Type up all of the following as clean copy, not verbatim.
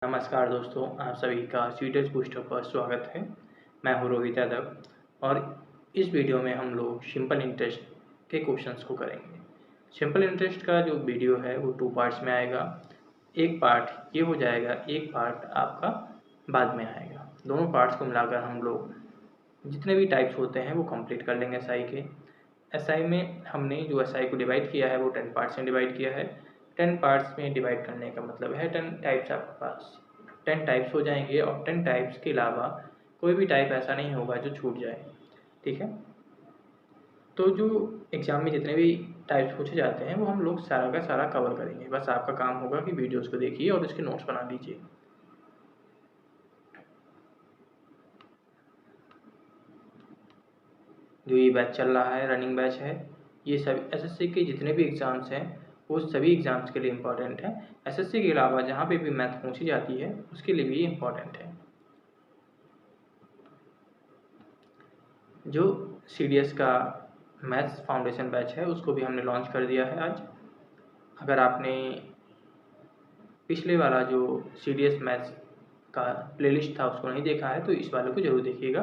नमस्कार दोस्तों, आप सभी का स्वीटेस्ट बूस्टर पर स्वागत है। मैं हूँ रोहित यादव और इस वीडियो में हम लोग सिंपल इंटरेस्ट के क्वेश्चंस को करेंगे। सिंपल इंटरेस्ट का जो वीडियो है वो 2 पार्ट्स में आएगा। एक पार्ट ये हो जाएगा, एक पार्ट आपका बाद में आएगा। दोनों पार्ट्स को मिलाकर हम लोग जितने भी टाइप्स होते हैं वो कंप्लीट कर लेंगे एसआई के। एसआई में हमने जो एसआई को डिवाइड किया है वो 10 पार्ट्स में डिवाइड किया है। 10 पार्ट्स में डिवाइड करने का मतलब है 10 टाइप्स आपके पास 10 टाइप्स हो जाएंगे और 10 टाइप्स के अलावा कोई भी टाइप ऐसा नहीं होगा जो छूट जाए। ठीक है, तो जो एग्ज़ाम में जितने भी टाइप्स पूछे जाते हैं वो हम लोग सारा का सारा कवर करेंगे। बस आपका काम होगा कि वीडियोस को देखिए और उसके नोट्स बना लीजिए। जो ये बैच चल रहा है, रनिंग बैच है, ये सभी एसएससी के जितने भी एग्ज़ाम्स हैं वो सभी एग्ज़ाम्स के लिए इम्पॉर्टेंट है। एसएससी के अलावा जहाँ पे भी मैथ पूछी जाती है उसके लिए भी ये इम्पॉर्टेंट है। जो सीडीएस का मैथ्स फाउंडेशन बैच है उसको भी हमने लॉन्च कर दिया है आज। अगर आपने पिछले वाला जो सीडीएस मैथ्स का प्लेलिस्ट था उसको नहीं देखा है तो इस वाले को ज़रूर देखिएगा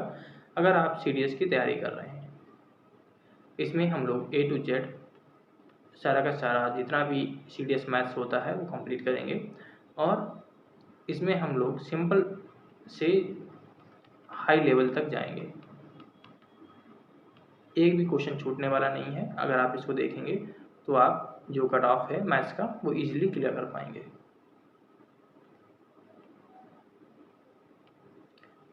अगर आप सीडीएस की तैयारी कर रहे हैं। इसमें हम लोग A to Z सारा का सारा जितना भी सीडीएस मैथ्स होता है वो कंप्लीट करेंगे और इसमें हम लोग सिंपल से हाई लेवल तक जाएंगे। एक भी क्वेश्चन छूटने वाला नहीं है। अगर आप इसको देखेंगे तो आप जो कट ऑफ है मैथ्स का वो इजीली क्लियर कर पाएंगे।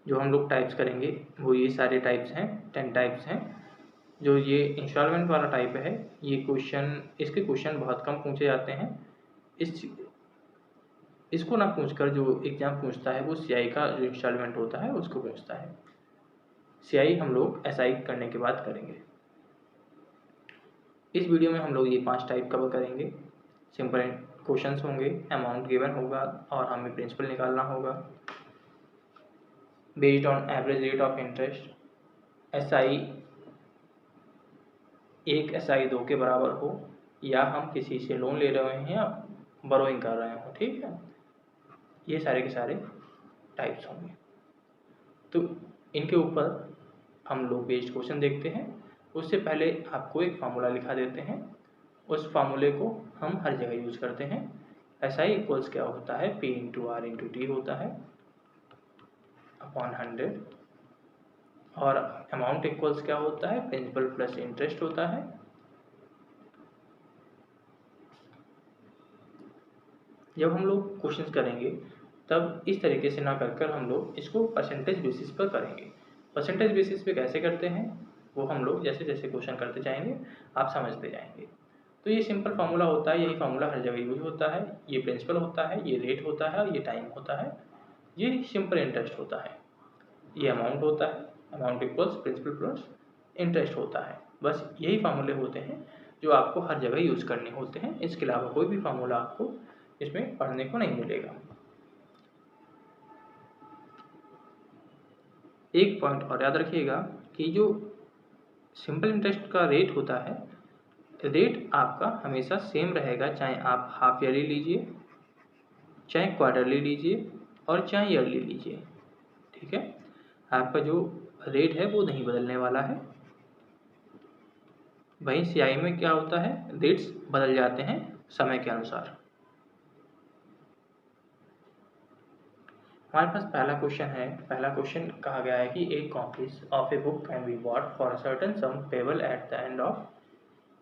जो हम लोग टाइप्स करेंगे वो ये सारे टाइप्स हैं, 10 टाइप्स हैं। जो ये इंस्टॉलमेंट वाला टाइप है ये इसके क्वेश्चन बहुत कम पूछे जाते हैं। इसको ना पूछकर जो एग्जाम पूछता है वो सीआई का जो इंस्टॉलमेंट होता है उसको पूछता है। सीआई हम लोग एसआई करने के बाद करेंगे। इस वीडियो में हम लोग ये 5 टाइप कवर करेंगे। सिंपल क्वेश्चंस होंगे, अमाउंट गिवन होगा और हमें प्रिंसिपल निकालना होगा। Based on average rate of interest SI 1 SI 2 के बराबर हो या हम किसी से लोन ले रहे हैं या बोरोइंग कर रहे हो। ठीक है, ये सारे के सारे टाइप्स होंगे। तो इनके ऊपर हम लोग बेस्ड क्वेश्चन देखते हैं। उससे पहले आपको एक फार्मूला लिखा देते हैं, उस फार्मूले को हम हर जगह यूज करते हैं। SI इक्वल्स क्या होता है, P into R into T होता है अपॉन 100 और अमाउंट इक्वल्स क्या होता है, प्रिंसिपल प्लस इंटरेस्ट होता है। जब हम लोग क्वेश्चंस करेंगे तब इस तरीके से ना कर हम लोग इसको परसेंटेज बेसिस पर करेंगे। परसेंटेज बेसिस पे कैसे करते हैं वो हम लोग जैसे जैसे क्वेश्चन करते जाएंगे आप समझते जाएंगे। तो ये सिंपल फार्मूला होता है, यही फार्मूला हर जगह यूज होता है। ये प्रिंसिपल होता है, ये रेट होता है और ये टाइम होता है। ये सिंपल इंटरेस्ट होता है, ये अमाउंट होता है, amount equals principal plus interest होता है। बस यही फार्मूले होते हैं जो आपको हर जगह यूज करने होते हैं। इसके अलावा कोई भी फार्मूला आपको इसमें पढ़ने को नहीं मिलेगा। एक पॉइंट और याद रखिएगा कि जो सिंपल इंटरेस्ट का रेट होता है, रेट आपका हमेशा सेम रहेगा, चाहे आप हाफ ईयरली लीजिए, चाहे क्वार्टरली लीजिए और चाहे ईयरली लीजिए। ठीक है, आपका जो रेट है वो नहीं बदलने वाला है। वहीं सीआई में क्या होता है, रेट्स बदल जाते हैं समय के अनुसार। हमारे पास पहला क्वेश्चन है। पहला क्वेश्चन कहा गया है कि एक copies of a book can be bought for a certain some payable at the end of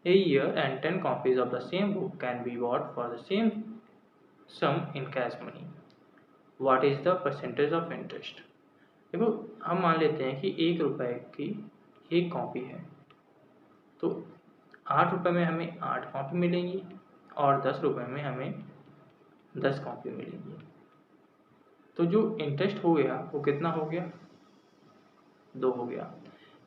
a year and 10 copies of the same book can be bought for the same sum in cash money. What is the percentage of interest? देखो, हम मान लेते हैं कि 1 रुपए की एक copy है तो 8 रुपए में हमें 8 कॉपी मिलेंगी और 10 रुपए में हमें 10 कॉपी मिलेंगी। तो जो इंटरेस्ट हो गया वो कितना हो गया, 2 हो गया।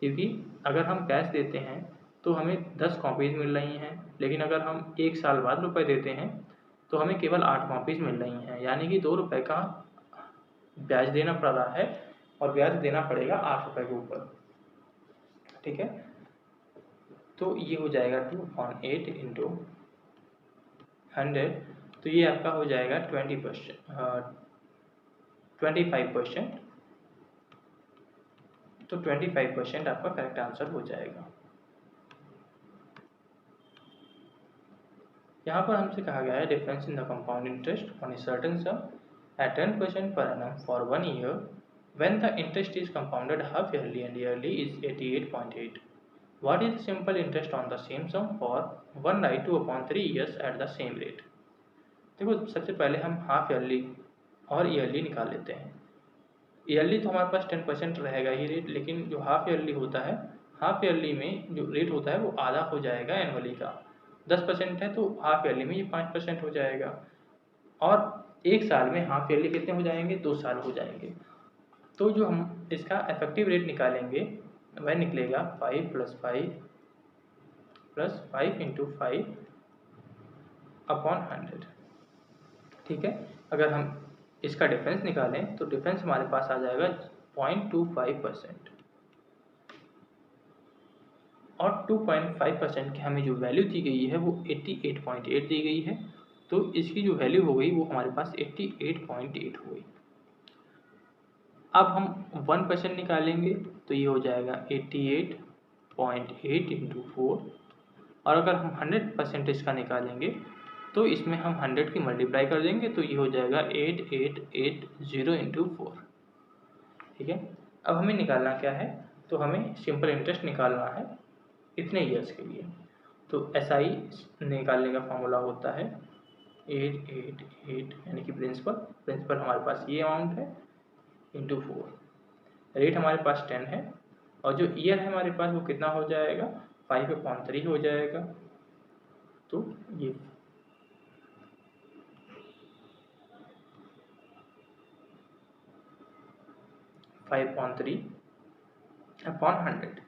क्योंकि अगर हम कैश देते हैं तो हमें 10 कॉपीज़ मिल रही हैं, लेकिन अगर हम 1 साल बाद रुपए देते हैं तो हमें केवल 8 कॉपीज़ मिल रही हैं, यानी कि 2 रुपए का ब्याज देना पड़ रहा है और ब्याज देना पड़ेगा 8 रुपए के ऊपर। ठीक है, तो ये हो जाएगा 2/8 इंटू 100, तो ये आपका हो जाएगा 20%, 25%। तो 25% आपका करेक्ट आंसर हो जाएगा। यहाँ पर हमसे कहा गया है difference in the compound interest on a certain sum at 10% per annum for 1 year when the interest is compounded half yearly and yearly is 88.8. What is the simple interest on the same sum for 1/2/3 years at the same rate? देखो सबसे पहले हम half yearly और yearly निकाल लेते हैं। Yearly तो हमारे पास 10% रहेगा ही रेट, लेकिन जो हाफ ईयरली होता है, हाफ ईयरली में जो रेट होता है वो आधा हो जाएगा एनुअली का। 10% है तो हाफ ईयरली में ये 5% हो जाएगा, और एक साल में हाफ ईयरली कितने हो जाएंगे, 2 साल हो जाएंगे। तो जो हम इसका इफेक्टिव रेट निकालेंगे वह निकलेगा 5 + 5 + 5 × 5/100। ठीक है, अगर हम इसका डिफरेंस निकालें तो डिफरेंस हमारे पास आ जाएगा 0.25%, और 2.5% की हमें जो वैल्यू दी गई है वो 88.8 दी गई है, तो इसकी जो वैल्यू हो गई वो हमारे पास 88.8 हो गई। अब हम 1% निकालेंगे तो ये हो जाएगा 88.8 × 4, और अगर हम 100% इसका निकालेंगे तो इसमें हम 100 की मल्टीप्लाई कर देंगे तो ये हो जाएगा 8880 × 4। ठीक है, अब हमें निकालना क्या है, तो हमें सिंपल इंटरेस्ट निकालना है इतने ईयर्स के लिए। तो SI निकालने का फॉर्मूला होता है 888 यानी कि प्रिंसिपल हमारे पास ये अमाउंट है इंटू 4, रेट हमारे पास 10 है, और जो ईयर है हमारे पास वो कितना हो जाएगा, 5/3 हो जाएगा। तो ये 5/3/100।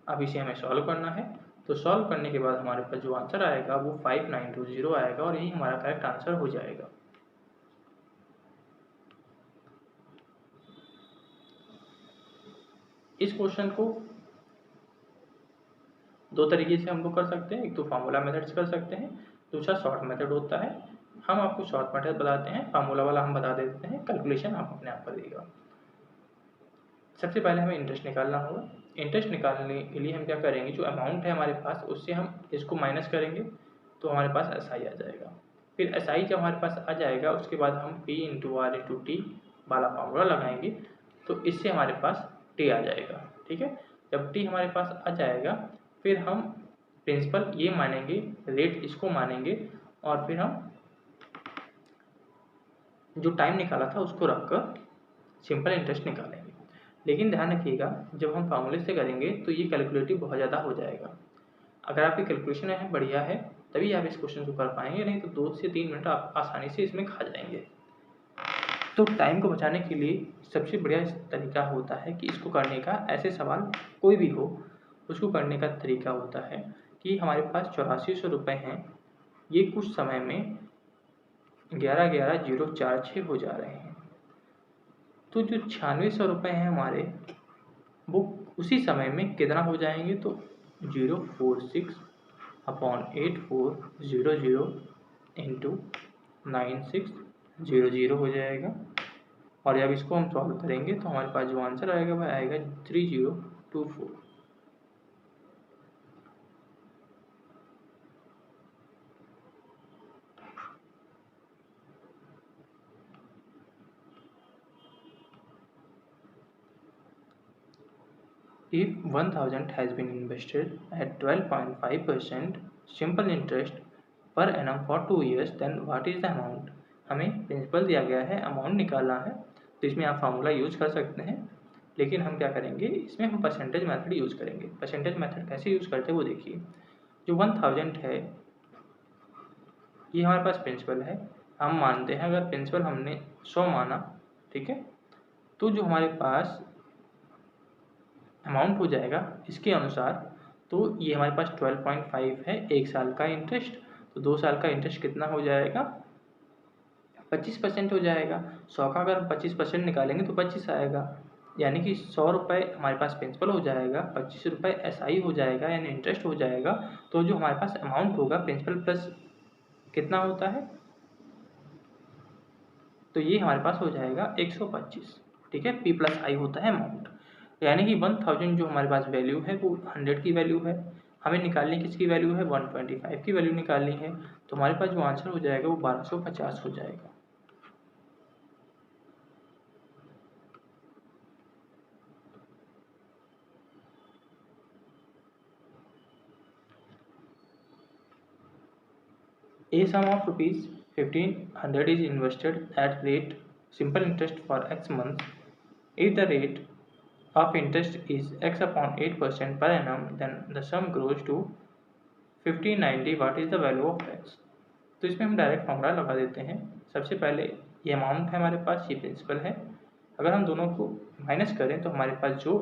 अब इसे हमें सॉल्व करना है, तो सॉल्व करने के बाद हमारे पास जो आंसर आएगा वो 5920 आएगा, और यही हमारा करेक्ट आंसर हो जाएगा। इस क्वेश्चन को दो तरीके से हम लोग कर सकते हैं, एक तो फार्मूला मेथड से कर सकते हैं, दूसरा शॉर्ट मेथड होता है। हम आपको शॉर्ट मेथड बताते हैं, फार्मूला वाला हम बता देते हैं, कैलकुलेशन आप अपने आप करिएगा। सबसे पहले हमें इंटरेस्ट निकालना होगा। इंटरेस्ट निकालने के लिए हम क्या करेंगे, जो अमाउंट है हमारे पास उससे हम इसको माइनस करेंगे तो हमारे पास SI आ जाएगा। फिर SI जब हमारे पास आ जाएगा उसके बाद हम P × R × T वाला फार्मूला लगाएंगे, तो इससे हमारे पास T आ जाएगा। ठीक है, जब T हमारे पास आ जाएगा फिर हम प्रिंसिपल ये मानेंगे, रेट इसको मानेंगे, और फिर हम जो टाइम निकाला था उसको रखकर सिंपल इंटरेस्ट निकालेंगे। लेकिन ध्यान रखिएगा, जब हम फार्मूले से करेंगे तो ये कैलकुलेटिव बहुत ज़्यादा हो जाएगा। अगर आपकी कैलकुलेशन है बढ़िया है तभी आप इस क्वेश्चन को कर पाएंगे, नहीं तो 2 से 3 मिनट आप आसानी से इसमें खा जाएंगे। तो टाइम को बचाने के लिए सबसे बढ़िया तरीका होता है कि इसको करने का, ऐसे सवाल कोई भी हो उसको करने का तरीका होता है कि हमारे पास 8400 रुपये हैं, ये कुछ समय में 11,11,046 हो जा रहे हैं, तो जो 9600 रुपये हैं हमारे वो उसी समय में कितना हो जाएंगे, तो 046/8400 × 9600 हो जाएगा। और जब इसको हम सॉल्व करेंगे तो हमारे पास जो आंसर आएगा वह आएगा 3024। If 1000 has been invested at 12.5% simple interest per annum for 2 years, then what is the amount? हमें प्रिंसिपल दिया गया है, अमाउंट निकालना है, तो इसमें आप फार्मूला यूज कर सकते हैं, लेकिन हम क्या करेंगे, इसमें हम परसेंटेज मेथड यूज करेंगे। परसेंटेज मेथड कैसे यूज करते हैं वो देखिए। जो 1000 है ये हमारे पास प्रिंसिपल है, हम मानते हैं अगर प्रिंसिपल हमने 100 माना, ठीक है, तो जो हमारे पास अमाउंट हो जाएगा इसके अनुसार, तो ये हमारे पास 12.5 है, 1 साल का इंटरेस्ट, तो 2 साल का इंटरेस्ट कितना हो जाएगा, 25% हो जाएगा। 100 का अगर हम 25% निकालेंगे तो 25 आएगा, यानी कि 100 रुपये हमारे पास प्रिंसिपल हो जाएगा, 25 रुपये SI हो जाएगा यानी इंटरेस्ट हो जाएगा। तो जो हमारे पास अमाउंट होगा प्रिंसिपल प्लस कितना होता है तो ये हमारे पास हो जाएगा 125, ठीक है। p प्लस आई होता है अमाउंट, यानी कि 1000 जो हमारे पास वैल्यू है वो 100 की वैल्यू है, हमें निकालनी किसकी वैल्यू है, 125 की वैल्यू निकालनी है। तो हमारे पास जो आंसर हो जाएगा वो 1250 हो जाएगा। A sum of rupees 1500 is invested at rate simple interest for X months. If the rate of interest is X upon 8% per annum, then the sum grows to 1590. What is the value of X? तो इसमें हम direct formula लगा देते हैं। सबसे पहले ये amount है हमारे पास, ये प्रिंसिपल है। अगर हम दोनों को माइनस करें तो हमारे पास जो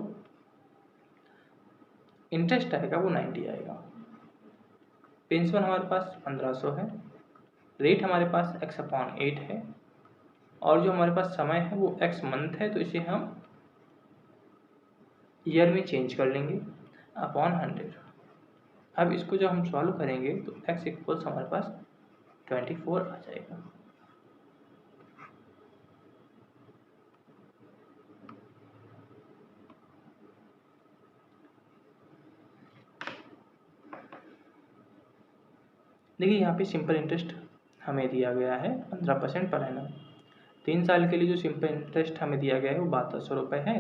इंटरेस्ट आएगा वो 90 आएगा। प्रिंसिपल हमारे पास 1500 है, रेट हमारे पास x अपॉन 8 है, और जो हमारे पास समय है वो x मंथ है, तो इसे हम ईयर में चेंज कर लेंगे अपॉन 100। अब इसको जब हम सॉल्व करेंगे तो x इक्वल्स हमारे पास 24 आ जाएगा। देखिए यहाँ पे सिंपल इंटरेस्ट हमें दिया गया है 15% पर एनम। 3 साल के लिए जो सिंपल इंटरेस्ट हमें दिया गया है वो 7200 रुपये है।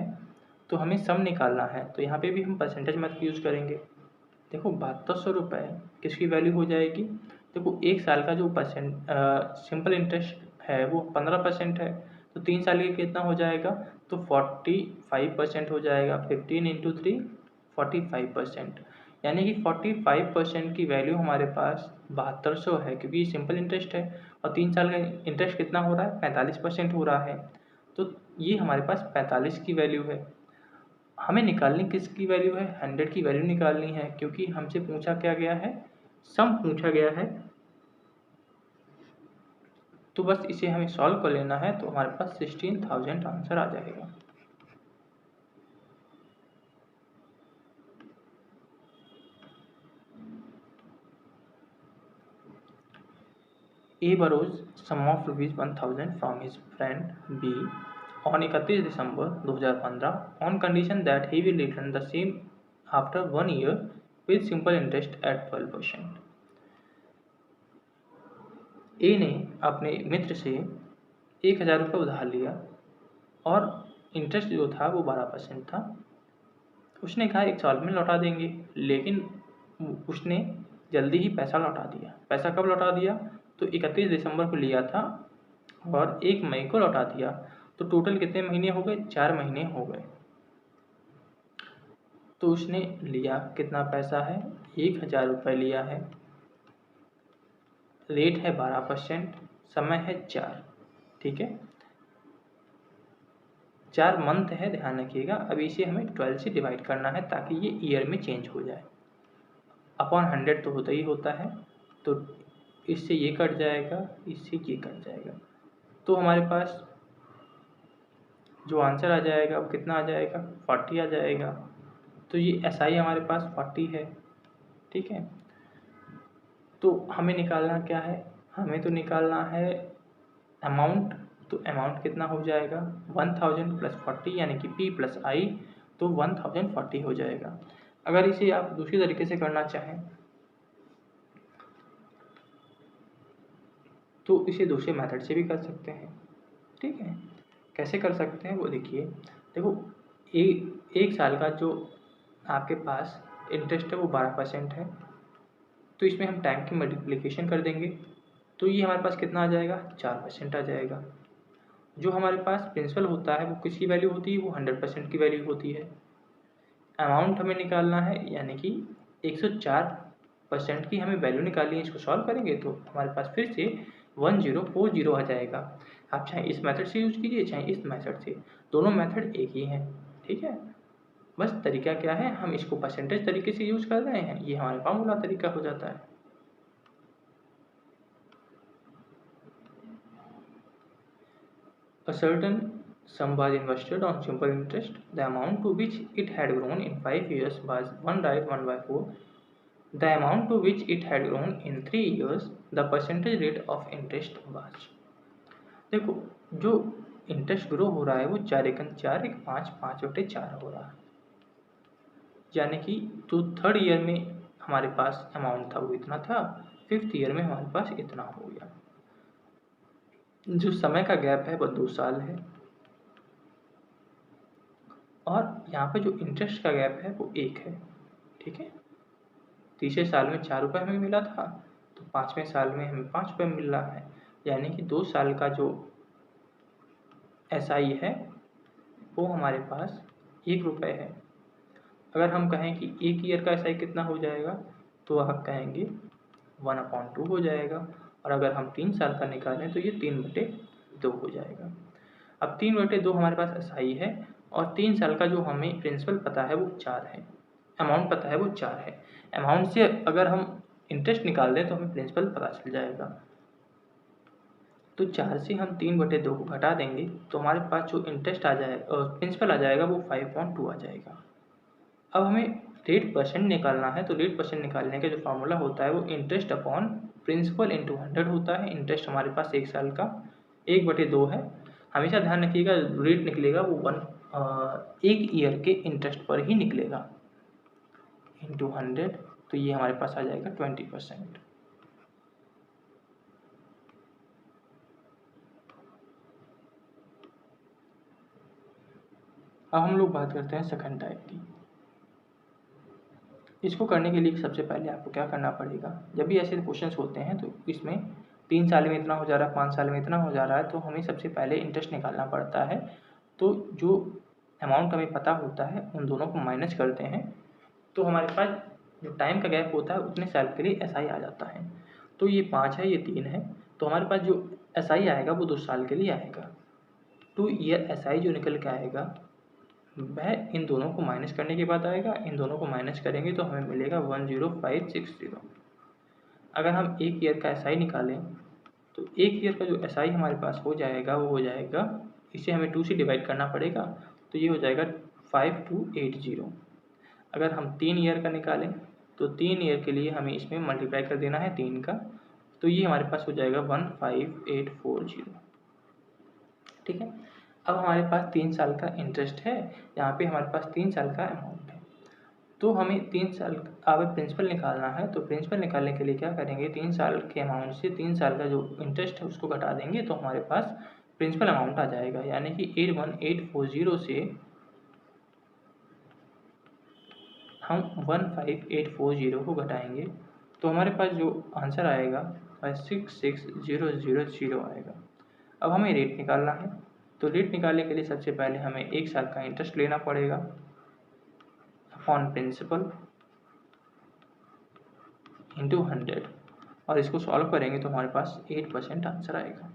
तो हमें सम निकालना है, तो यहाँ पे भी हम परसेंटेज मेथड यूज़ करेंगे। देखो 7200 रुपये किसकी वैल्यू हो जाएगी, देखो एक साल का जो सिंपल इंटरेस्ट है वो 15% है, तो 3 साल के कितना हो जाएगा, तो 45% हो जाएगा। 15 इंटू 3 45%, यानी कि 45% की वैल्यू हमारे पास 7200 है, क्योंकि ये सिंपल इंटरेस्ट है और 3 साल का इंटरेस्ट कितना हो रहा है, 45% हो रहा है। तो ये हमारे पास 45 की वैल्यू है। हमें निकालनी किसकी वैल्यू है, 100 की वैल्यू निकालनी है, क्योंकि हमसे पूछा क्या गया है, सम पूछा गया है। तो बस इसे हमें सॉल्व कर लेना है, तो हमारे पास 16,000 आंसर आ जाएगा। A borrows sum of ₹1000 from his friend B on 31 December 2015 on condition that he will return the same after 1 year with simple interest at 12%. A ने अपने मित्र से 1000 रुपये उधार लिया और इंटरेस्ट जो था वो 12% था। उसने कहा 1 साल में लौटा देंगे, लेकिन उसने जल्दी ही पैसा लौटा दिया। पैसा कब लौटा दिया, तो 31 दिसंबर को लिया था और 1 मई को लौटा दिया। तो टोटल कितने महीने हो गए, 4 महीने हो गए। तो उसने लिया कितना पैसा है, 1000 रुपये लिया है, रेट है 12%, समय है 4, ठीक है, 4 मंथ है, ध्यान रखिएगा। अब इसे हमें 12 से डिवाइड करना है ताकि ये ईयर में चेंज हो जाए। अपॉन 100 तो होता ही होता है, तो इससे ये कट जाएगा, इससे ये कट जाएगा, तो हमारे पास जो आंसर आ जाएगा वो कितना आ जाएगा, 40 आ जाएगा। तो ये SI हमारे पास 40 है, ठीक है। तो हमें निकालना क्या है, हमें तो निकालना है अमाउंट। तो अमाउंट कितना हो जाएगा, 1000 प्लस 40, यानी कि P प्लस आई, तो 1040 हो जाएगा। अगर इसे आप दूसरी तरीके से करना चाहें तो इसे दूसरे मेथड से भी कर सकते हैं, ठीक है। कैसे कर सकते हैं वो देखिए। देखो एक साल का जो आपके पास इंटरेस्ट है वो 12% है, तो इसमें हम टाइम की मल्टीप्लिकेशन कर देंगे, तो ये हमारे पास कितना आ जाएगा, 4% आ जाएगा। जो हमारे पास प्रिंसिपल होता है वो किसकी वैल्यू होती है, वो 100% की वैल्यू होती है। अमाउंट हमें निकालना है, यानी कि 104% की हमें वैल्यू निकालनी है। इसको सॉल्व करेंगे तो हमारे पास फिर से 1040 आ जाएगा। आप चाहे इस मेथड से यूज़ कीजिए चाहे इस मेथड से, दोनों मेथड एक ही हैं, ठीक है। बस तरीका क्या है, हम इसको परसेंटेज तरीके से यूज़ कर रहे हैं, ये हमारे फार्मूला तरीका हो जाता है। A certain sum was invested on simple interest. The amount to which it had grown in 5 years was 1/4. The amount to which it had grown in 3 years, the percentage rate of interest was। देखो जो interest grow हो रहा है वो 4 एकम 4 एक 5 5/4 हो रहा है, यानी कि जो थर्ड ईयर में हमारे पास अमाउंट था वो इतना था, फिफ्थ ईयर में हमारे पास इतना हो गया। जो समय का गैप है वो 2 साल है, और यहाँ पे जो इंटरेस्ट का गैप है वो 1 है। ठीक है, तीसरे साल में 4 रुपये हमें मिला था, तो 5वें साल में हमें 5 रुपये मिल रहा है, यानी कि 2 साल का जो SI है वो हमारे पास 1 रुपये है। अगर हम कहें कि 1 ईयर का SI कितना हो जाएगा, तो आप कहेंगे 1/2 हो जाएगा, और अगर हम 3 साल का निकालें तो ये 3/2 हो जाएगा। अब 3/2 हमारे पास SI है, और 3 साल का जो हमें प्रिंसिपल पता है वो 4 है, अमाउंट पता है वो 4 है। अमाउंट से अगर हम इंटरेस्ट निकाल दें तो हमें प्रिंसिपल पता चल जाएगा। तो 4 से हम 3/2 को घटा देंगे तो हमारे पास जो इंटरेस्ट आ जाएगा और प्रिंसिपल आ जाएगा वो 5.2 आ जाएगा। अब हमें रेट परसेंट निकालना है, तो रेट परसेंट निकालने का जो फार्मूला होता है वो इंटरेस्ट अपॉन प्रिंसिपल इंटू 100 होता है। इंटरेस्ट हमारे पास 1 साल का 1/2 है। हमेशा ध्यान रखिएगा, रेट निकलेगा वो 1 ईयर के इंटरेस्ट पर ही निकलेगा, इंटू 100, तो ये हमारे पास आ जाएगा 20%। अब हम लोग बात करते हैं सेकंड टाइप की। इसको करने के लिए सबसे पहले आपको क्या करना पड़ेगा, जब भी ऐसे क्वेश्चंस होते हैं तो इसमें 3 साल में इतना हो जा रहा है, 5 साल में इतना हो जा रहा है, तो हमें सबसे पहले इंटरेस्ट निकालना पड़ता है। तो जो अमाउंट हमें पता होता है उन दोनों को माइनस करते हैं, तो हमारे पास जो टाइम का गैप होता है उतने साल के लिए SI आ जाता है। तो ये 5 है, ये 3 है, तो हमारे पास जो SI आएगा वो 2 साल के लिए आएगा। 2 ईयर SI जो निकल के आएगा वह इन दोनों को माइनस करने के बाद आएगा। इन दोनों को माइनस करेंगे तो हमें मिलेगा 10560। अगर हम 1 ईयर का SI निकालें तो 1 ईयर का जो SI हमारे पास हो जाएगा वो हो जाएगा, इसे हमें 2 से डिवाइड करना पड़ेगा, तो ये हो जाएगा 5280। अगर हम 3 ईयर का निकालें तो 3 ईयर के लिए हमें इसमें मल्टीप्लाई कर देना है 3 का, तो ये हमारे पास हो जाएगा 15840। ठीक है, अब हमारे पास 3 साल का इंटरेस्ट है, यहाँ पे हमारे पास 3 साल का अमाउंट है, तो हमें 3 साल अब प्रिंसिपल निकालना है। तो प्रिंसिपल निकालने के लिए क्या करेंगे, 3 साल के अमाउंट से 3 साल का जो इंटरेस्ट है उसको घटा देंगे, तो हमारे पास प्रिंसिपल अमाउंट आ जाएगा, यानी कि 81840 से हम 15840 को घटाएंगे तो हमारे पास जो आंसर आएगा वह 66000 आएगा। अब हमें रेट निकालना है, तो रेट निकालने के लिए सबसे पहले हमें 1 साल का इंटरेस्ट लेना पड़ेगा अपॉन प्रिंसिपल इंटू 100, और इसको सॉल्व करेंगे तो हमारे पास 8% आंसर आएगा।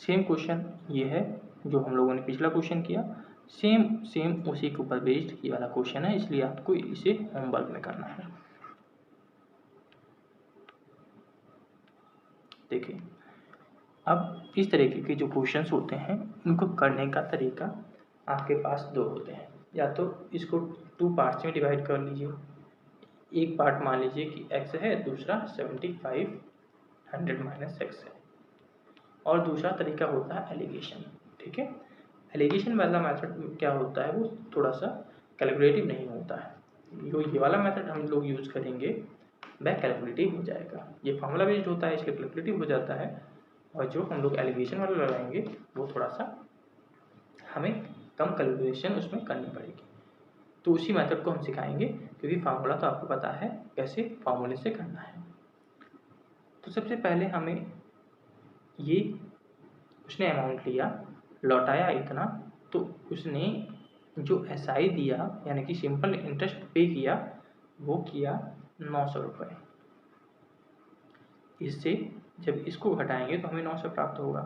सेम क्वेश्चन ये है जो हम लोगों ने पिछला क्वेश्चन किया, सेम उसी के ऊपर बेस्ड ये वाला क्वेश्चन है, इसलिए आपको इसे होमवर्क में करना है। देखिए, अब इस तरीके के जो क्वेश्चंस होते हैं उनको करने का तरीका आपके पास 2 होते हैं, या तो इसको 2 पार्ट्स में डिवाइड कर लीजिए। एक पार्ट मान लीजिए कि x है, दूसरा 75 100 माइनस x है, और दूसरा तरीका होता है एलिगेशन। ठीक है, एलिगेशन वाला मेथड क्या होता है, वो थोड़ा सा कैलकुलेटिव नहीं होता है। जो ये वाला मेथड हम लोग यूज़ करेंगे वह कैलकुलेटिव हो जाएगा। ये फार्मूला बेस्ड होता है इसलिए कैलकुलेटिव हो जाता है, और जो हम लोग एलिगेशन वाला लगाएंगे वो थोड़ा सा हमें कम कैलकुलेशन उसमें करनी पड़ेगी। तो उसी मेथड को हम सिखाएंगे, क्योंकि फार्मूला तो आपको पता है कैसे फार्मूले से करना है। तो सबसे पहले हमें ये उसने अमाउंट लिया, लौटाया इतना, तो उसने जो SI दिया यानी कि सिंपल इंटरेस्ट पे किया वो किया 900 रुपये। इससे जब इसको घटाएंगे तो हमें 900 प्राप्त होगा।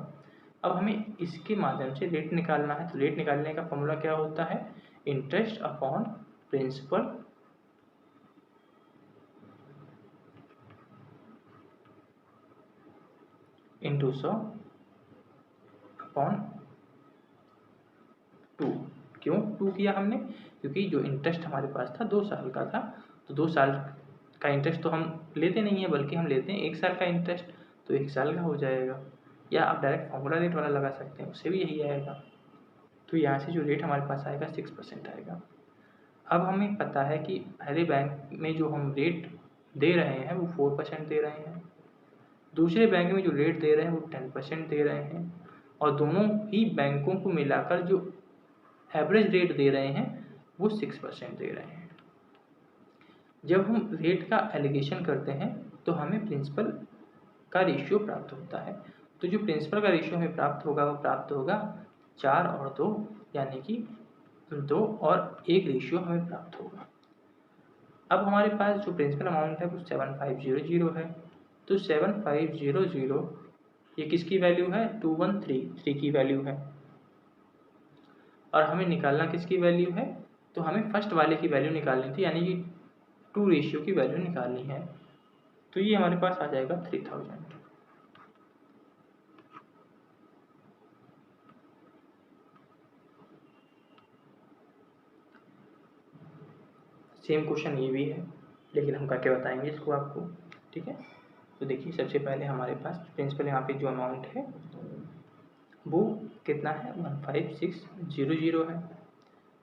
अब हमें इसके माध्यम से रेट निकालना है, तो रेट निकालने का फॉर्मूला क्या होता है, interest upon principal into 100 upon 2। क्यों 2 किया हमने, क्योंकि जो इंटरेस्ट हमारे पास था 2 साल का था, तो 2 साल का इंटरेस्ट तो हम लेते नहीं है, बल्कि हम लेते हैं 1 साल का इंटरेस्ट, तो 1 साल का हो जाएगा। या आप डायरेक्ट फॉर्मूला रेट वाला लगा सकते हैं, उससे भी यही आएगा। तो यहाँ से जो रेट हमारे पास आएगा 6% आएगा। अब हमें पता है कि पहले बैंक में जो हम रेट दे रहे हैं वो 4% दे रहे हैं, दूसरे बैंक में जो रेट दे रहे हैं वो 10% दे रहे हैं, और दोनों ही बैंकों को मिलाकर जो एवरेज रेट दे रहे हैं वो 6% दे रहे हैं। जब हम रेट का एलिगेशन करते हैं तो हमें प्रिंसिपल का रेशियो प्राप्त होता है। तो जो प्रिंसिपल का रेशियो हमें प्राप्त होगा वो प्राप्त होगा 4 और 2, यानी कि 2 और 1 रेशियो हमें प्राप्त होगा। अब हमारे पास जो प्रिंसिपल अमाउंट है वो 7500 है। तो 7500 ये किसकी वैल्यू है? 2133 की वैल्यू है। और हमें निकालना किसकी वैल्यू है? तो हमें फर्स्ट वाले की वैल्यू निकालनी थी, यानी कि 2 रेशियो की वैल्यू निकालनी है। तो ये हमारे पास आ जाएगा 3000। सेम क्वेश्चन ये भी है, लेकिन हम करके बताएंगे इसको आपको, ठीक है। तो देखिए, सबसे पहले हमारे पास प्रिंसिपल यहाँ पे जो अमाउंट है वो कितना है? 15600 है।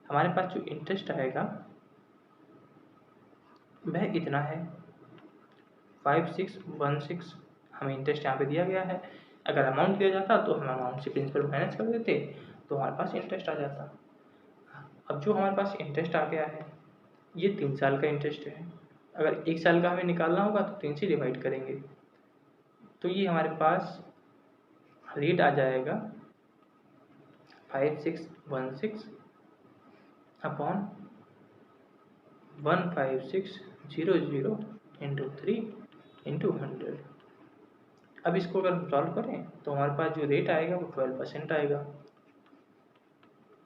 हमारे पास जो इंटरेस्ट आएगा वह इतना है 5616, हमें इंटरेस्ट यहाँ पे दिया गया है। अगर अमाउंट दिया जाता तो हम अमाउंट से प्रिंसिपल माइनस कर देते तो हमारे पास इंटरेस्ट आ जाता। अब जो हमारे पास इंटरेस्ट आ गया है ये 3 साल का इंटरेस्ट है। अगर 1 साल का हमें निकालना होगा तो 3 से डिवाइड करेंगे, तो ये हमारे पास रेट आ जाएगा 5616 अपॉन 15600 इंटू 3 इंटू 100। अब इसको अगर हम सॉल्व करें तो हमारे पास जो रेट आएगा वो 12% आएगा।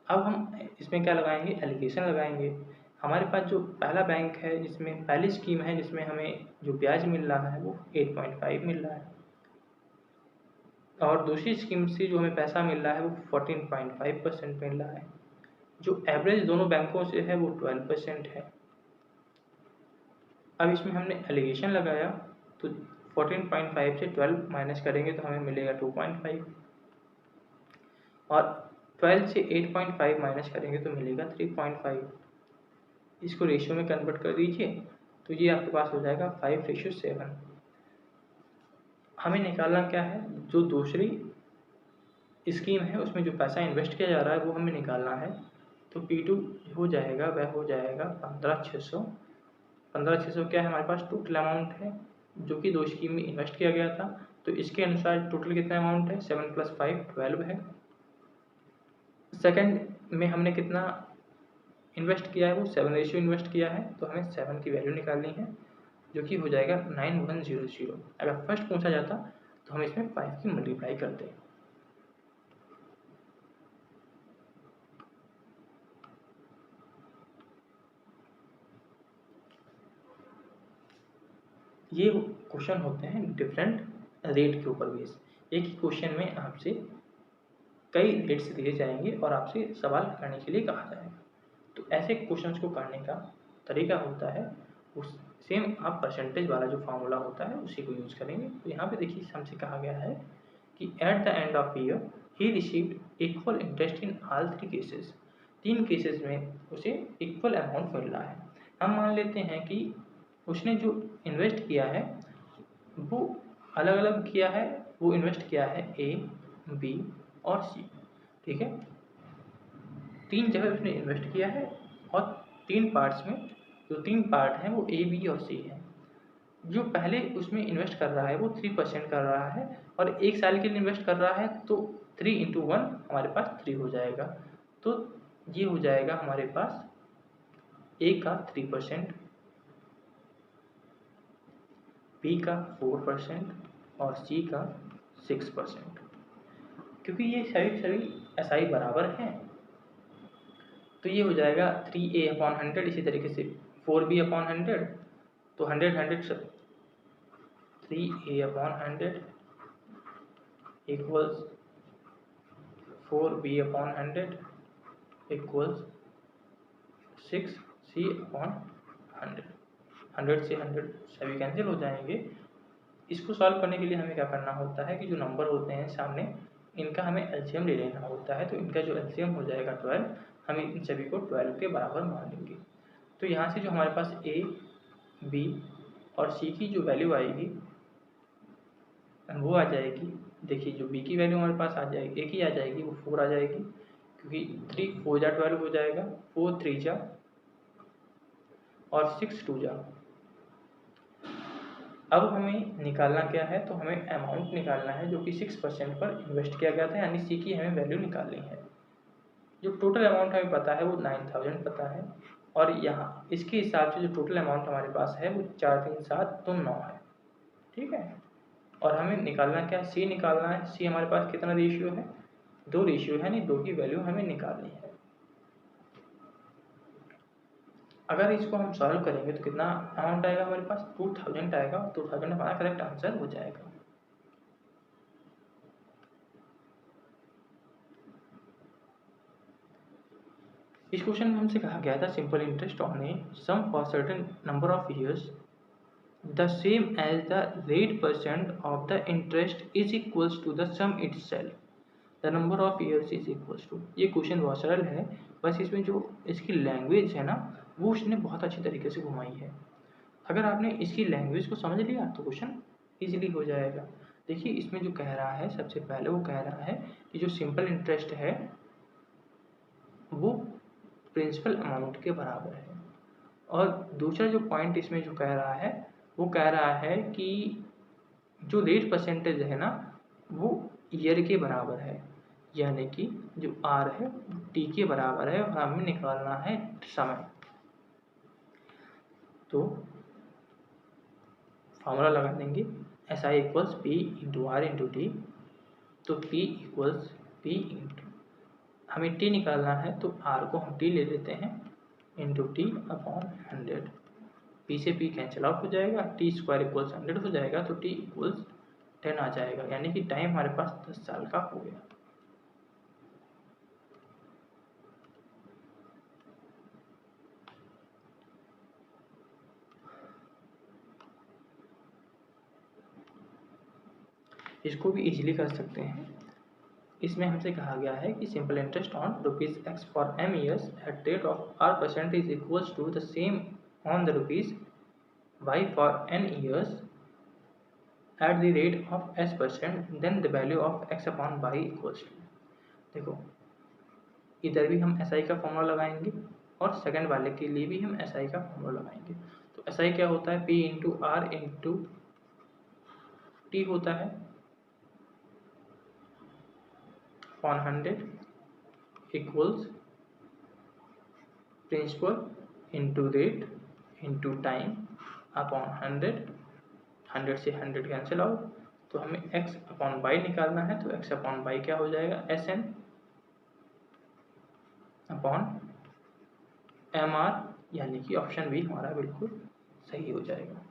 अब हम इसमें क्या लगाएंगे? एलिगेशन लगाएंगे। हमारे पास जो पहला बैंक है जिसमें पहली स्कीम है जिसमें हमें जो ब्याज मिल रहा है वो 8.5 मिल रहा है, और दूसरी स्कीम से जो हमें पैसा मिल रहा है वो 14.5% मिल रहा है। जो एवरेज दोनों बैंकों से है वो 12% है। अब इसमें हमने एलिगेशन लगाया तो 14.5 से 12 माइनस करेंगे तो हमें मिलेगा 2.5, और 12 से 8.5 माइनस करेंगे तो मिलेगा 3.5। इसको रेशियो में कन्वर्ट कर दीजिए तो ये आपके पास हो जाएगा 5:7। हमें निकालना क्या है? जो दूसरी स्कीम है उसमें जो पैसा इन्वेस्ट किया जा रहा है वो हमें निकालना है। तो P2 हो जाएगा, वह हो जाएगा 15,600। 15,600 क्या है? हमारे पास टोटल अमाउंट है जो कि 2 स्कीम में इन्वेस्ट किया गया था। तो इसके अनुसार टोटल कितना अमाउंट है? 7 + 5 12 है। सेकंड में हमने कितना इन्वेस्ट किया है? वो 7 रेशियो इन्वेस्ट किया है, तो हमें 7 की वैल्यू निकालनी है जो कि हो जाएगा 9100। अगर फर्स्ट पूछा जाता तो हम इसमें 5 की मल्टीप्लाई करते। ये क्वेश्चन होते हैं डिफरेंट रेट के ऊपर बेस। एक ही क्वेश्चन में आपसे कई रेट्स दिए जाएंगे और आपसे सवाल करने के लिए कहा जाएगा। तो ऐसे क्वेश्चंस को करने का तरीका होता है उस सेम आप परसेंटेज वाला जो फार्मूला होता है उसी को यूज करेंगे। तो यहाँ पे देखिए हमसे कहा गया है कि at the end of year he received equal interest in all 3 cases. 3 cases में उसे इक्वल अमाउंट मिल रहा है। हम मान लेते हैं कि उसने जो इन्वेस्ट किया है वो अलग अलग किया है, वो इन्वेस्ट किया है ए, बी और सी, ठीक है। 3 जगह उसने इन्वेस्ट किया है और 3 पार्ट्स में जो 3 पार्ट हैं वो ए, बी और सी है। जो पहले उसमें इन्वेस्ट कर रहा है वो 3% कर रहा है और 1 साल के लिए इन्वेस्ट कर रहा है, तो 3 × 1 हमारे पास 3 हो जाएगा। तो ये हो जाएगा हमारे पास ए का 3%, बी का 4% और सी का 6%। क्योंकि ये सभी एसआई बराबर हैं तो ये हो जाएगा 3A/100। इसी तरीके से 4B/100, तो 100 3A/100 equals 4B/100 equals 6C/100। 100 से 100 सभी कैंसिल हो जाएंगे। इसको सॉल्व करने के लिए हमें क्या करना होता है कि जो नंबर होते हैं सामने, इनका हमें एलसीएम ले लेना होता है। तो इनका जो एलसीएम हो जाएगा 12, हम इन सभी को 12 के बराबर मान लेंगे। तो यहाँ से जो हमारे पास ए, बी और सी की जो वैल्यू आएगी वो आ जाएगी। देखिए जो बी की वैल्यू हमारे पास आ जाएगी, एक ही आ जाएगी, वो 4 आ जाएगी, क्योंकि 3 4 जा 12 हो जाएगा, 4 3 जा और 6 2 जा। अब हमें निकालना क्या है, तो हमें अमाउंट निकालना है जो कि 6% पर इन्वेस्ट किया गया था, यानी सी की हमें वैल्यू निकालनी है। जो टोटल अमाउंट हमें पता है वो 9000 पता है, और यहाँ इसके हिसाब से जो टोटल अमाउंट हमारे पास है वो 4 3 7 तो 9 है। ठीक है, और हमें निकालना क्या है, सी निकालना है। सी हमारे पास कितना रेशियो है, 2 रेशियो है, यानी 2 की वैल्यू हमें निकालनी है। अगर इसको हम सॉल्व करेंगे तो कितना अमाउंट आएगा हमारे पास, 2000 आएगा। 2000 हमारा करेक्ट आंसर हो जाएगा। इस क्वेश्चन में हमसे कहा गया था simple interest on a sum for certain number of years the same as the rate percent of the interest is equals to the sum itself the number of years is equals to. ये question बहुत सरल है, बस इसमें जो इसकी language है ना वो उसने बहुत अच्छी तरीके से घुमाई है। अगर आपने इसकी लैंग्वेज को समझ लिया तो क्वेश्चन इजीली हो जाएगा। देखिए इसमें जो कह रहा है, सबसे पहले वो कह रहा है कि जो सिंपल इंटरेस्ट है वो प्रिंसिपल अमाउंट के बराबर है, और दूसरा जो पॉइंट इसमें जो कह रहा है वो कह रहा है कि जो रेट परसेंटेज है ना वो ईयर के बराबर है, यानी कि जो आर है वो टी के बराबर है, और हमें निकालना है समय। तो फॉर्मूला लगा देंगे, S I equals P into R into T. तो पी इक्वल्स पी इंटू, हमें टी निकालना है तो आर को हम टी ले लेते हैं इंटू टी अपॉन 100। पी से पी कैंसिल आउट हो जाएगा, टी स्क्वायर इक्वल्स 100 हो जाएगा, तो टी इक्वल्स 10 आ जाएगा, यानी कि टाइम हमारे पास 10 साल का हो गया। इसको भी इजीली कर सकते हैं। इसमें हमसे कहा गया है कि simple interest on ₹x for m years at rate of r% is equals to the same on the ₹y for n years at the rate of s%, then the value of x upon y equals to. देखो इधर भी हम SI का formula लगाएंगे और second वाले के लिए भी हम SI का फॉर्मूला लगाएंगे। तो SI क्या होता है, P into R into T होता है upon 100 equals principal into rate into time upon 100 से 100 कैंसिल आउट। तो हमें x अपॉन वाई निकालना है, तो x अपॉन वाई क्या हो जाएगा, SN अपॉन MR, यानी कि ऑप्शन बी हमारा बिल्कुल सही हो जाएगा।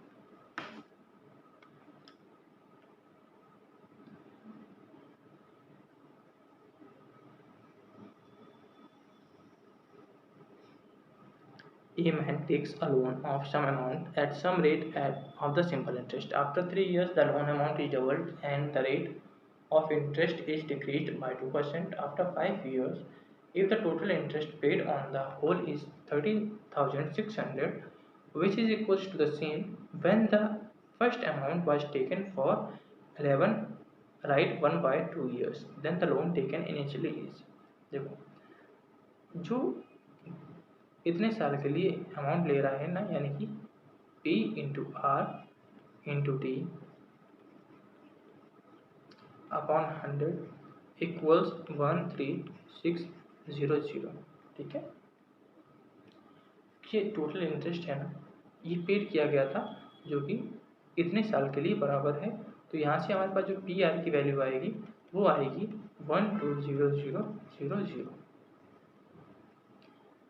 A man takes a loan of some amount at some rate of the simple interest. After 3 years, the loan amount is doubled and the rate of interest is decreased by 2%. After 5 years, if the total interest paid on the whole is 13,600, which is equals to the same when the first amount was taken for 11, write 1 by 2 years, then the loan taken initially is। देखो जो इतने साल के लिए amount ले रहा है ना, यानी कि P into R into T upon 100 equals 13600। ठीक है, ये टोटल इंटरेस्ट है ना, ये पेड किया गया था जो कि इतने साल के लिए बराबर है। तो यहाँ से हमारे पास जो पी आर की वैल्यू आएगी वो आएगी 120000।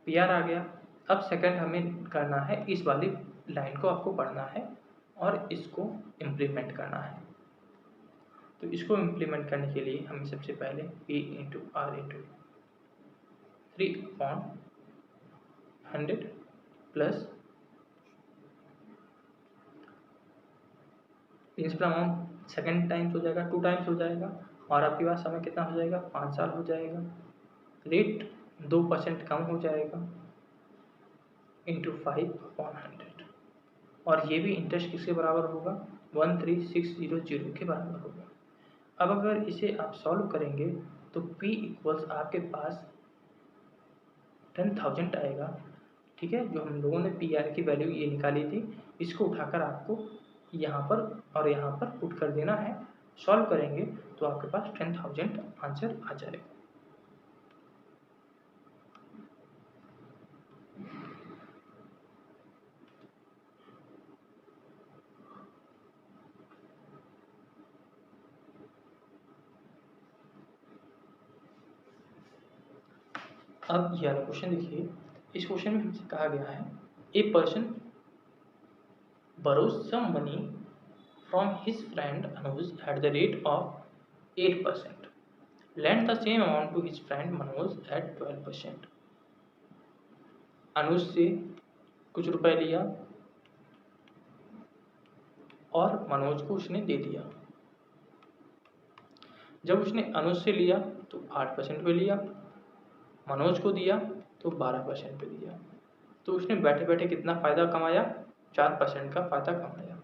पी आर आ गया। अब सेकंड हमें करना है, इस वाली लाइन को आपको पढ़ना है और इसको इम्प्लीमेंट करना है। तो इसको इम्प्लीमेंट करने के लिए हमें सबसे पहले P into R into 3/100 plus principal amount second times हो जाएगा, 2 टाइम्स हो जाएगा, और आपके पास समय कितना हो जाएगा, 5 साल हो जाएगा। रेट 2% कम हो जाएगा इंटू 5/100, और ये भी इंटरेस्ट किसके बराबर होगा, 13600 के बराबर होगा। अब अगर इसे आप सॉल्व करेंगे तो P इक्वल्स आपके पास 10,000 आएगा। ठीक है, जो हम लोगों ने पी आर की वैल्यू ये निकाली थी, इसको उठाकर आपको यहाँ पर और यहाँ पर पुट कर देना है। सॉल्व करेंगे तो आपके पास 10,000 आंसर आ जाएगा। अब ये वाला क्वेश्चन देखिए, इस क्वेश्चन में हमसे कहा गया है a person borrows some money from his friend Anuj at the rate of 8%. Lend the same amount to his friend Manoj at 12%. अनुज से कुछ रुपए लिया और मनोज को उसने दे दिया। जब उसने अनुज से लिया तो 8% पे लिया, मनोज को दिया तो 12% पे दिया, तो उसने बैठे बैठे कितना फ़ायदा कमाया, 4% का फ़ायदा कमाया।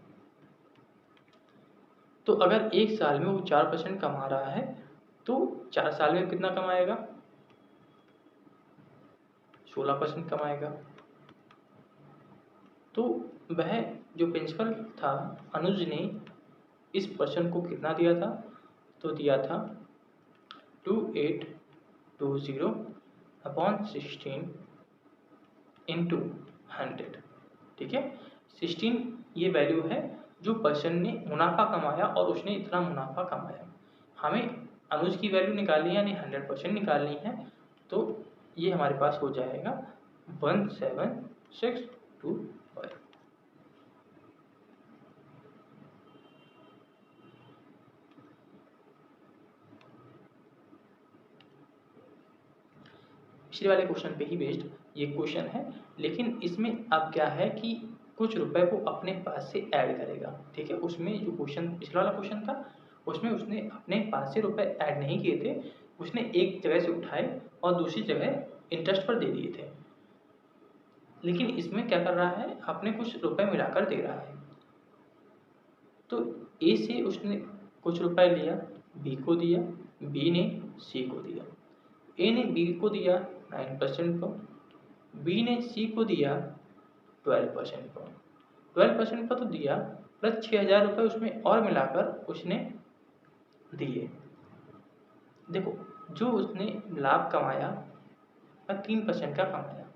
तो अगर एक साल में वो 4% कमा रहा है तो 4 साल में कितना कमाएगा, 16% कमाएगा। तो वह जो प्रिंसिपल था अनुज ने इस पर्सन को कितना दिया था, तो दिया था 2820/16 इंटू 100। ठीक है, 16 ये वैल्यू है जो पर्सन ने मुनाफा कमाया और उसने इतना मुनाफा कमाया। हमें अनुज की वैल्यू निकालनी है यानी 100% निकालनी है, तो ये हमारे पास हो जाएगा 17625। पिछले वाले क्वेश्चन पे ही बेस्ड ये क्वेश्चन है, लेकिन इसमें अब क्या है कि कुछ रुपए वो अपने पास से ऐड करेगा। ठीक है, उसमें जो क्वेश्चन पिछला वाला क्वेश्चन था उसमें उसने अपने पास से रुपए ऐड नहीं किए थे, उसने एक जगह से उठाए और दूसरी जगह इंटरेस्ट पर दे दिए थे। लेकिन इसमें क्या कर रहा है, अपने कुछ रुपए मिलाकर दे रहा है। तो ए से उसने कुछ रुपए लिया, बी को दिया, बी ने सी को दिया। ए ने बी को दिया 9% पर, बी ने सी को दिया 12% पर। 12% पर तो दिया, प्लस 6,000 रुपये उसमें और मिलाकर उसने दिए। देखो, जो उसने लाभ कमाया वह 3% का कमाया।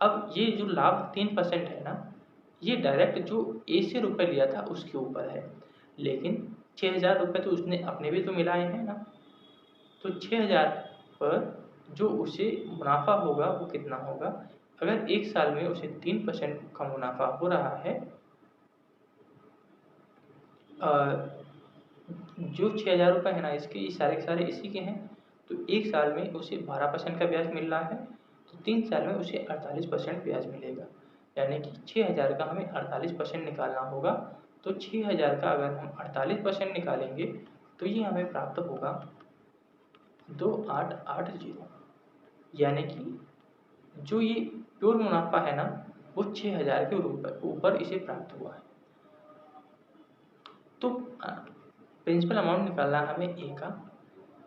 अब ये जो लाभ 3% है ना, ये डायरेक्ट जो ए से रुपए लिया था उसके ऊपर है, लेकिन 6,000 रुपये तो उसने अपने भी तो मिलाए हैं ना, तो 6,000 पर जो उसे मुनाफा होगा वो कितना होगा। अगर एक साल में उसे 3% का मुनाफा हो रहा है, जो 6,000 रुपये है ना इसके, ये सारे के सारे इसी के हैं, तो एक साल में उसे 12% का ब्याज मिल रहा है, तो 3 साल में उसे 48% ब्याज मिलेगा। यानी कि 6,000 का हमें 48% निकालना होगा। तो 6,000 का अगर हम 48% निकालेंगे तो ये हमें प्राप्त होगा 2880। यानी कि जो ये प्योर मुनाफा है ना वो 6,000 के ऊपर इसे प्राप्त हुआ है। तो प्रिंसिपल अमाउंट निकालना है हमें ए का,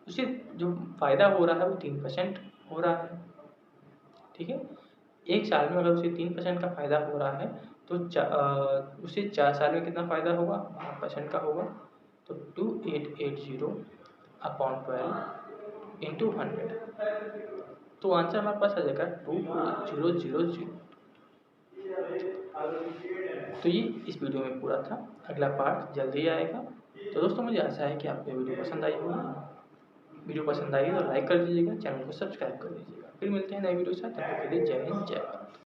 उसे जो फ़ायदा हो रहा है वो 3% हो रहा है। ठीक है, एक साल में अगर उसे 3% का फ़ायदा हो रहा है तो उसे 4 साल में कितना फ़ायदा होगा, 12% का होगा। तो 2880/12 इंटू 100, तो आंसर हमारे पास आ जाएगा 2000। तो ये इस वीडियो में पूरा था, अगला पार्ट जल्दी आएगा। तो दोस्तों, मुझे आशा है कि आपको वीडियो पसंद आई होगी। वीडियो पसंद आई तो लाइक कर दीजिएगा, चैनल को सब्सक्राइब कर दीजिएगा। फिर मिलते हैं नए वीडियो के साथ, तब तक के लिए जय हिंद, जय भारत।